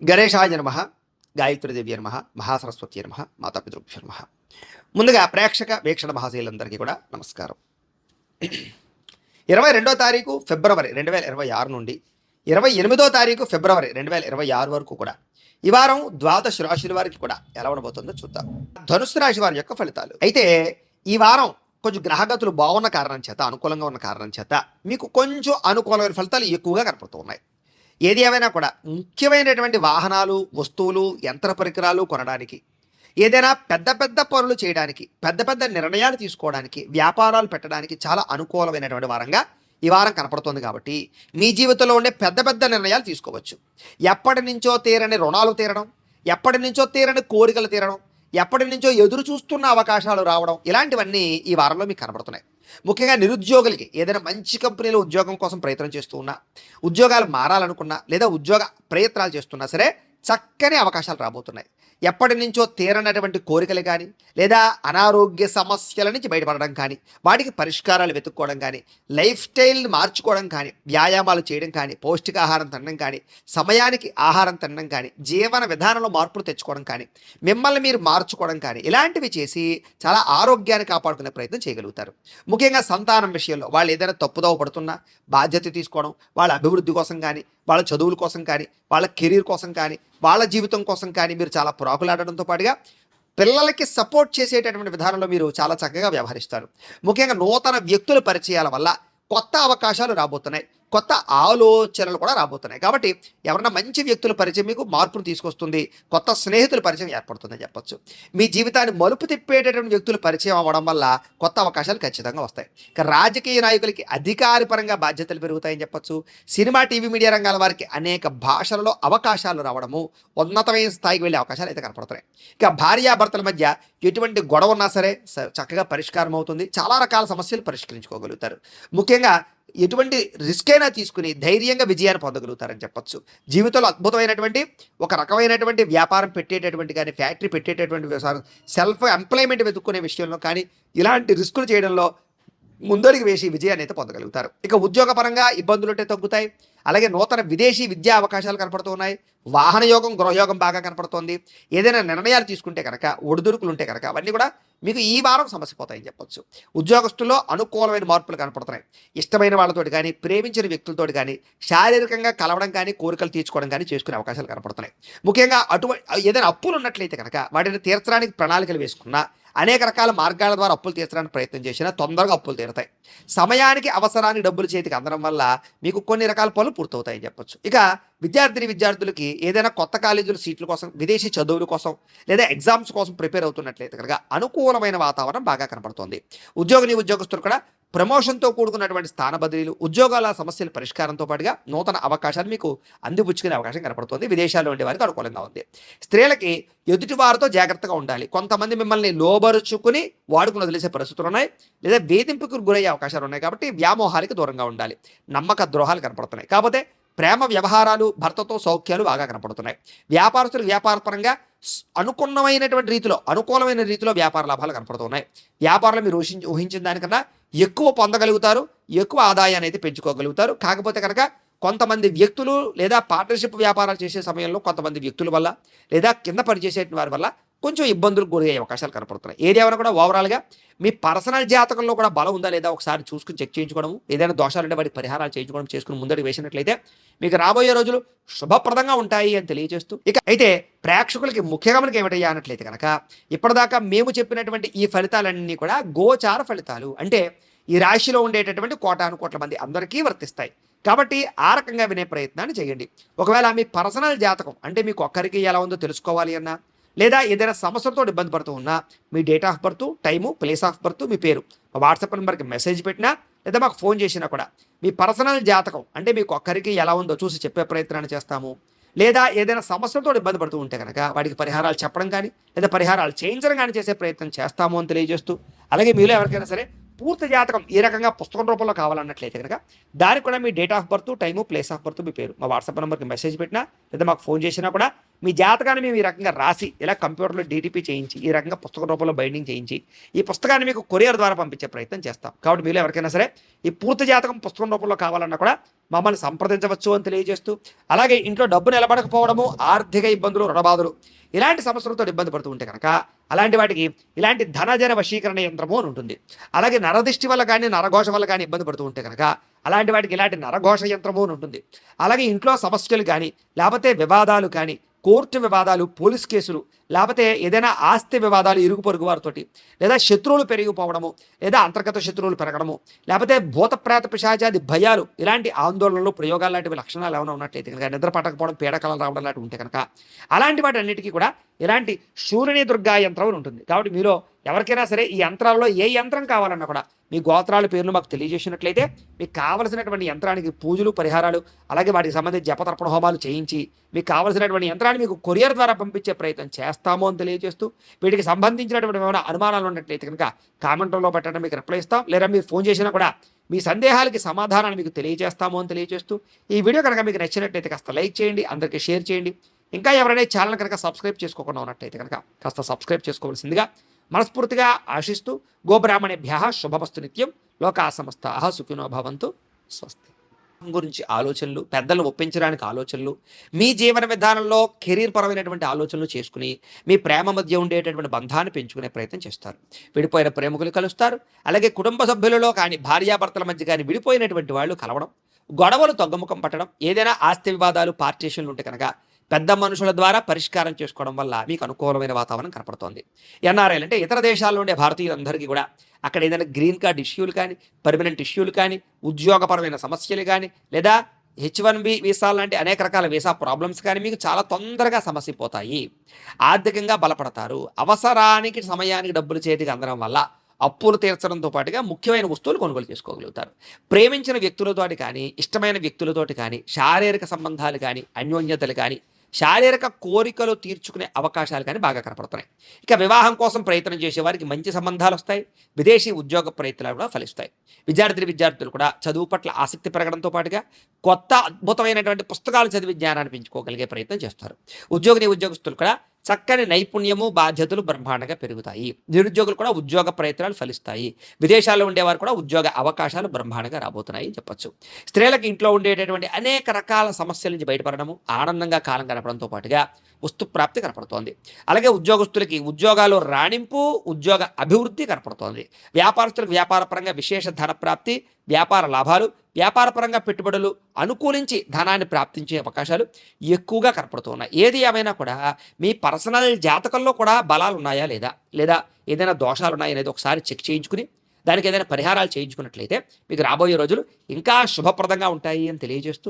గణేశాయ నమః, గాయత్రీదేవి నమః, మహాసరస్వతి నమః, మాతాపితృభ్యో నమః. ముందుగా ప్రేక్షక వీక్షణ మహాశీలందరికీ కూడా నమస్కారం. 22వ తారీఖు ఫిబ్రవరి 2026 నుండి 28వ తారీఖు ఫిబ్రవరి 2026 వరకు కూడా ఈ వారం ద్వాదశ రాశుల వారికి కూడా ఎలా ఉండబోతుందో చూద్దాం. ధనుసు రాశి వారి యొక్క ఫలితాలు. అయితే ఈ వారం కొంచెం గ్రహగతులు బాగున్న కారణం చేత, అనుకూలంగా ఉన్న కారణం చేత మీకు కొంచెం అనుకూలమైన ఫలితాలు ఎక్కువగా కనపడుతూ ఉన్నాయి. ఏది ఏమైనా కూడా ముఖ్యమైనటువంటి వాహనాలు, వస్తువులు, యంత్ర పరికరాలు కొనడానికి, ఏదైనా పెద్ద పెద్ద పనులు చేయడానికి, పెద్ద పెద్ద నిర్ణయాలు తీసుకోవడానికి, వ్యాపారాలు పెట్టడానికి చాలా అనుకూలమైనటువంటి వారంగా ఈ వారం కనపడుతుంది. కాబట్టి మీ జీవితంలో ఉండే పెద్ద పెద్ద నిర్ణయాలు తీసుకోవచ్చు. ఎప్పటి నుంచో తీరని రుణాలు తీరడం, ఎప్పటి నుంచో తీరని కోరికలు తీరడం, ఎప్పటి నుంచో ఎదురు చూస్తున్న అవకాశాలు రావడం, ఇలాంటివన్నీ ఈ వారంలో మీకు కనబడుతున్నాయి. ముఖ్యంగా నిరుద్యోగులకి ఏదైనా మంచి కంపెనీలో ఉద్యోగం కోసం ప్రయత్నం చేస్తూ ఉన్నా, ఉద్యోగాలు మారాలనుకున్నా, లేదా ఉద్యోగ ప్రయత్నాలు చేస్తున్నా సరే చక్కని అవకాశాలు రాబోతున్నాయి. ఎప్పటి నుంచో తీరనటువంటి కోరికలు కానీ, లేదా అనారోగ్య సమస్యల నుంచి బయటపడడం కానీ, వాటికి పరిష్కారాలు వెతుక్కోవడం కానీ, లైఫ్ స్టైల్ని మార్చుకోవడం కానీ, వ్యాయామాలు చేయడం కానీ, పౌష్టికాహారం తినడం కానీ, సమయానికి ఆహారం తినడం కానీ, జీవన విధానంలో మార్పులు తెచ్చుకోవడం కానీ, మిమ్మల్ని మీరు మార్చుకోవడం కానీ, ఇలాంటివి చేసి చాలా ఆరోగ్యాన్ని కాపాడుకునే ప్రయత్నం చేయగలుగుతారు. ముఖ్యంగా సంతానం విషయంలో వాళ్ళు ఏదైనా తప్పుదోవ పడుతున్నా బాధ్యత తీసుకోవడం, వాళ్ళ అభివృద్ధి కోసం కానీ, వాళ్ళ చదువుల కోసం కానీ, వాళ్ళ కెరీర్ కోసం కానీ, వాళ్ళ జీవితం కోసం కానీ మీరు చాలా ప్రాకులాడడంతో పాటుగా పిల్లలకి సపోర్ట్ చేసేటటువంటి విధానంలో మీరు చాలా చక్కగా వ్యవహరిస్తారు. ముఖ్యంగా నూతన వ్యక్తుల పరిచయాల వల్ల కొత్త అవకాశాలు రాబోతున్నాయి, కొత్త ఆలోచనలు కూడా రాబోతున్నాయి. కాబట్టి ఎవరన్నా మంచి వ్యక్తుల పరిచయం మీకు మార్పును తీసుకొస్తుంది, కొత్త స్నేహితుల పరిచయం ఏర్పడుతుందని చెప్పొచ్చు. మీ జీవితాన్ని మలుపు తిప్పేటటువంటి వ్యక్తుల పరిచయం అవ్వడం వల్ల కొత్త అవకాశాలు ఖచ్చితంగా వస్తాయి. ఇక రాజకీయ నాయకులకి అధికారపరంగా బాధ్యతలు పెరుగుతాయని చెప్పొచ్చు. సినిమా, టీవీ, మీడియా రంగాల వారికి అనేక భాషలలో అవకాశాలు రావడము, ఉన్నతమైన స్థాయికి వెళ్ళే అవకాశాలు అయితే కనపడుతున్నాయి. ఇక భార్యాభర్తల మధ్య ఎటువంటి గొడవ ఉన్నా సరే చక్కగా పరిష్కారం అవుతుంది. చాలా రకాల సమస్యలు పరిష్కరించుకోగలుగుతారు. ముఖ్యంగా ఎటువంటి రిస్క్ అయినా తీసుకుని ధైర్యంగా విజయాన్ని పొందగలుగుతారని చెప్పొచ్చు. జీవితంలో అద్భుతమైనటువంటి ఒక రకమైనటువంటి వ్యాపారం పెట్టేటటువంటి కానీ, ఫ్యాక్టరీ పెట్టేటటువంటి వ్యవసాయం, సెల్ఫ్ ఎంప్లాయ్మెంట్ వెతుక్కునే విషయంలో కానీ, ఇలాంటి రిస్కులు చేయడంలో ముందడుగు వేసి విజయాన్ని అయితే పొందగలుగుతారు. ఇక ఉద్యోగపరంగా ఇబ్బందులు ఉంటే తగ్గుతాయి. అలాగే నూతన విదేశీ విద్యా అవకాశాలు కనపడుతూ ఉన్నాయి. వాహన యోగం, గృహయోగం బాగా కనపడుతోంది. ఏదైనా నిర్ణయాలు తీసుకుంటే కనుక, ఒడిదుడుకులు ఉంటే కనుక అవన్నీ కూడా మీకు ఈ వారం సమస్యపోతాయని చెప్పొచ్చు. ఉద్యోగస్తుల్లో అనుకూలమైన మార్పులు కనపడుతున్నాయి. ఇష్టమైన వాళ్ళతోటి కానీ, ప్రేమించిన వ్యక్తులతోటి కానీ, శారీరకంగా కలవడం కానీ, కోరికలు తీర్చుకోవడం కానీ చేసుకునే అవకాశాలు కనపడుతున్నాయి. ముఖ్యంగా ఏదైనా అప్పులు ఉన్నట్లయితే కనుక వాటిని తీర్చడానికి ప్రణాళికలు వేసుకున్నా, అనేక రకాల మార్గాల ద్వారా అప్పులు తీర్చడానికి ప్రయత్నం చేసినా తొందరగా అప్పులు తీరుతాయి. సమయానికి అవసరానికి డబ్బులు చేతికి అందడం వల్ల మీకు కొన్ని రకాల పనులు పూర్తవుతాయని చెప్పొచ్చు. ఇక విద్యార్థులకి ఏదైనా కొత్త కాలేజీల సీట్ల కోసం, విదేశీ చదువుల కోసం, లేదా ఎగ్జామ్స్ కోసం ప్రిపేర్ అవుతున్నట్లయితే కనుక అనుకూలమైన వాతావరణం బాగా కనపడుతోంది. ఉద్యోగస్తులు కూడా ప్రమోషన్తో కూడుకున్నటువంటి స్థాన బదిలీలు, ఉద్యోగాల సమస్యల పరిష్కారంతో పాటుగా నూతన అవకాశాలు మీకు అందిపుచ్చుకునే అవకాశం కనపడుతుంది. విదేశాల్లో ఉండే వారికి అనుకూలంగా ఉంది. స్త్రీలకి ఎదుటివారితో జాగ్రత్తగా ఉండాలి. కొంతమంది మిమ్మల్ని లోబరుచుకుని వాడుకుని వదిలేసే పరిస్థితులు ఉన్నాయి, లేదా వేధింపుకు గురయ్యే అవకాశాలు ఉన్నాయి. కాబట్టి వ్యామోహాలకి దూరంగా ఉండాలి. నమ్మక ద్రోహాలు కనపడుతున్నాయి. కాకపోతే ప్రేమ వ్యవహారాలు, భర్తతో సౌఖ్యాలు బాగా కనపడుతున్నాయి. వ్యాపారస్తులు వ్యాపారపరంగా అనుకూలమైన రీతిలో వ్యాపార లాభాలు కనపడుతున్నాయి. వ్యాపారంలో మీరు ఊహించిన దానికన్నా ఎక్కువ పొందగలుగుతారు, ఎక్కువ ఆదాయాన్ని అయితే పెంచుకోగలుగుతారు. కాకపోతే కనుక కొంతమంది వ్యక్తులు లేదా పార్ట్నర్షిప్ వ్యాపారాలు చేసే సమయంలో కొంతమంది వ్యక్తుల వల్ల, లేదా కింద పనిచేసే వారి వల్ల కొంచెం ఇబ్బందులకు గురయ్యే అవకాశాలు కనపడుతున్నాయి. ఏదేమైనా కూడా ఓవరాల్గా మీ పర్సనల్ జాతకంలో కూడా బలం ఉందా లేదా ఒకసారి చూసుకుని చెక్ చేయించుకోవడం, ఏదైనా దోషాలు ఉంటే వాటి పరిహారాలు చేయించుకోవడం చేసుకుని ముందడుగు వేసినట్లయితే మీకు రాబోయే రోజులు శుభప్రదంగా ఉంటాయి అని తెలియజేస్తూ, ఇక అయితే ప్రేక్షకులకి ముఖ్యంగా మనకి ఏమిటయ్యా అన్నట్లయితే కనుక ఇప్పటిదాకా మేము చెప్పినటువంటి ఈ ఫలితాలన్నీ కూడా గోచార ఫలితాలు. అంటే ఈ రాశిలో ఉండేటటువంటి కోటాను కోట్ల మంది అందరికీ వర్తిస్తాయి. కాబట్టి ఆ రకంగా వినే ప్రయత్నాన్ని చేయండి. ఒకవేళ మీ పర్సనల్ జాతకం అంటే మీకు ఒక్కరికి ఎలా ఉందో తెలుసుకోవాలి అన్నా, లేదా ఏదైనా సమస్యలతో ఇబ్బంది పడుతూ ఉన్నా, మీ date of birth, time, place of birth, మీ పేరు మా వాట్సాప్ నెంబర్కి మెసేజ్ పెట్టినా, లేదా మాకు ఫోన్ చేసినా కూడా మీ పర్సనల్ జాతకం అంటే మీకు ఒక్కరికి ఎలా ఉందో చూసి చెప్పే ప్రయత్నాన్ని చేస్తాము. లేదా ఏదైనా సమస్యలతో ఇబ్బంది పడుతూ ఉంటే కనుక వాటికి పరిహారాలు చెప్పడం కానీ, లేదా పరిహారాలు చేయించడం కానీ చేసే ప్రయత్నం చేస్తాము అని తెలియజేస్తూ, అలాగే మీలో ఎవరికైనా సరే పూర్తి జాతకం ఈ రకంగా పుస్తకం రూపంలో కావాలన్నట్లయితే కనుక దానికి కూడా మీ date of birth, time, place of birth, మీ పేరు మా వాట్సాప్ నెంబర్కి మెసేజ్ పెట్టినా, లేదా మాకు ఫోన్ చేసినా కూడా మీ జాతకాన్ని మేము ఈ రకంగా రాసి ఇలా కంప్యూటర్లో డీటీపీ చేయించి ఈ రకంగా పుస్తక రూపంలో బైండింగ్ చేయించి ఈ పుస్తకాన్ని మీకు కొరియర్ ద్వారా పంపించే ప్రయత్నం చేస్తాం. కాబట్టి మీరు ఎవరికైనా సరే ఈ పూర్తి జాతకం పుస్తకం రూపంలో కావాలన్నా కూడా మమ్మల్ని సంప్రదించవచ్చు అని తెలియజేస్తూ, అలాగే ఇంట్లో డబ్బు నిలబడకపోవడము, ఆర్థిక ఇబ్బందులు, రుణబాధలు ఇలాంటి సమస్యలతో ఇబ్బంది పడుతూ ఉంటే కనుక అలాంటి వాటికి ఇలాంటి ధనజన వశీకరణ యంత్రము అని ఉంటుంది. అలాగే నరదిష్టి వల్ల కానీ నరఘోష వల్ల కానీ ఇబ్బంది పడుతూ ఉంటే కనుక అలాంటి వాటికి ఇలాంటి నరఘోష యంత్రము అని ఉంటుంది. అలాగే ఇంట్లో సమస్యలు కానీ లేకపోతే వివాదాలు కానీ, కోర్టు వివాదాలు, పోలీస్ కేసులు, లేకపోతే ఏదైనా ఆస్తి వివాదాలు ఇరుగు పొరుగు వారితోటి, లేదా శత్రువులు పెరిగిపోవడము, లేదా అంతర్గత శత్రువులు పెరగడము, లేకపోతే భూత ప్రేత పిశాచాది భయాలు, ఇలాంటి ఆందోళనలు, ప్రయోగాలు లాంటివి లక్షణాలు ఏమైనా ఉన్నట్లయితే కనుక, నిద్ర పట్టకపోవడం, పీడకలం రావడం లాంటివి ఉంటే కనుక అలాంటి వాటి అన్నిటికీ కూడా ఇలాంటి శూలిని దుర్గా యంత్రం అని ఉంటుంది. కాబట్టి మీలో ఎవరికైనా సరే ఈ యంత్రాల్లో ఏ యంత్రం కావాలన్నా కూడా మీ గోత్రాల పేర్లు మాకు తెలియజేసినట్లయితే మీకు కావలసినటువంటి యంత్రానికి పూజలు, పరిహారాలు, అలాగే వాటికి సంబంధించి జపతర్పణ హోమాలు చేయించి మీకు కావలసినటువంటి యంత్రాన్ని మీకు కొరియర్ ద్వారా పంపించే ప్రయత్నం చేస్తాము అని తెలియజేస్తూ, వీటికి సంబంధించినటువంటి ఏమైనా అనుమానాలు ఉన్నట్లయితే కనుక కామెంట్లో పెట్టడం మీకు రిప్లై ఇస్తాం, లేదా మీరు ఫోన్ చేసినా కూడా మీ సందేహాలకి సమాధానాన్ని మీకు తెలియజేస్తాము అని తెలియజేస్తూ, ఈ వీడియో కనుక మీకు నచ్చినట్లయితే కాస్త లైక్ చేయండి, అందరికీ షేర్ చేయండి. ఇంకా ఎవరైనా ఛానల్ కనుక సబ్స్క్రైబ్ చేసుకోకుండా ఉన్నట్లయితే కనుక కాస్త సబ్స్క్రైబ్ చేసుకోవాల్సిందిగా మనస్ఫూర్తిగా ఆశిస్తూ, గోబ్రాహ్మణేభ్యః శుభమస్తు నిత్యం, లోకా సమస్తాః సుఖినో భవంతు, స్వస్తి. గురించి ఆలోచనలు, పెద్దలను ఒప్పించడానికి ఆలోచనలు, మీ జీవన విధానంలో కెరీర్ పరమైనటువంటి ఆలోచనలు చేసుకుని మీ ప్రేమ మధ్య ఉండేటటువంటి బంధాన్ని పెంచుకునే ప్రయత్నం చేస్తారు. విడిపోయిన ప్రేమికులు కలుస్తారు. అలాగే కుటుంబ సభ్యులలో కానీ, భార్యాభర్తల మధ్య కానీ విడిపోయినటువంటి వాళ్ళు కలవడం, గొడవలు తగ్గుముఖం పట్టడం, ఏదైనా ఆస్తి వివాదాలు, పార్టీషన్లు ఉంటే కనుక పెద్ద మనుషుల ద్వారా పరిష్కారం చేసుకోవడం వల్ల మీకు అనుకూలమైన వాతావరణం కనపడుతోంది. ఎన్ఆర్ఐలు అంటే ఇతర దేశాల్లో ఉండే భారతీయులందరికీ కూడా అక్కడ ఏదైనా గ్రీన్ కార్డ్ ఇష్యూలు కానీ, పర్మనెంట్ ఇష్యూలు కానీ, ఉద్యోగపరమైన సమస్యలు కానీ, లేదా H1B వీసాలు లాంటి అనేక రకాల వీసా ప్రాబ్లమ్స్ కానీ మీకు చాలా తొందరగా సమసిపోతాయి. ఆర్థికంగా బలపడతారు. అవసరానికి సమయానికి డబ్బులు చేతికి అందడం వల్ల అప్పులు తీర్చడంతో పాటుగా ముఖ్యమైన వస్తువులు కొనుగోలు చేసుకోగలుగుతారు. ప్రేమించిన వ్యక్తులతోటి కానీ, ఇష్టమైన వ్యక్తులతోటి కానీ, శారీరక సంబంధాలు కానీ, అన్యోన్యతలు కానీ, శారీరక కోరికలు తీర్చుకునే అవకాశాలు కానీ బాగా కనపడుతున్నాయి. ఇక వివాహం కోసం ప్రయత్నం చేసే వారికి మంచి సంబంధాలు వస్తాయి. విదేశీ ఉద్యోగ ప్రయత్నాలు కూడా ఫలిస్తాయి. విద్యార్థులు కూడా చదువు పట్ల ఆసక్తి పెరగడంతో పాటుగా కొత్త అద్భుతమైనటువంటి పుస్తకాలు చదివి జ్ఞానాన్ని పెంచుకోగలిగే ప్రయత్నం చేస్తారు. ఉద్యోగస్తులు కూడా చక్కని నైపుణ్యము, బాధ్యతలు బ్రహ్మాండంగా పెరుగుతాయి. నిరుద్యోగులు కూడా ఉద్యోగ ప్రయత్నాలు ఫలిస్తాయి. విదేశాల్లో ఉండేవారు కూడా ఉద్యోగ అవకాశాలు బ్రహ్మాండంగా రాబోతున్నాయి చెప్పచ్చు. స్త్రీలకు ఇంట్లో ఉండేటటువంటి అనేక రకాల సమస్యల నుంచి బయటపడడము, ఆనందంగా కాలం గడపడంతో పాటుగా వస్తు ప్రాప్తి కనపడుతోంది. అలాగే ఉద్యోగస్తులకి ఉద్యోగాలు రాణింపు, ఉద్యోగ అభివృద్ధి కనపడుతోంది. వ్యాపారస్తులకు వ్యాపారపరంగా విశేష ధన ప్రాప్తి, వ్యాపార లాభాలు, వ్యాపారపరంగా పెట్టుబడులు అనుకూలించి ధనాన్ని ప్రాప్తించే అవకాశాలు ఎక్కువగా కనపడుతున్నాయి. ఏది ఏమైనా కూడా మీ పర్సనల్ జాతకంలో కూడా బలాలు ఉన్నాయా లేదా ఏదైనా దోషాలు ఉన్నాయా అనేది ఒకసారి చెక్ చేయించుకుని దానికి ఏదైనా పరిహారాలు చేయించుకున్నట్లయితే మీకు రాబోయే రోజులు ఇంకా శుభప్రదంగా ఉంటాయి అని తెలియజేస్తూ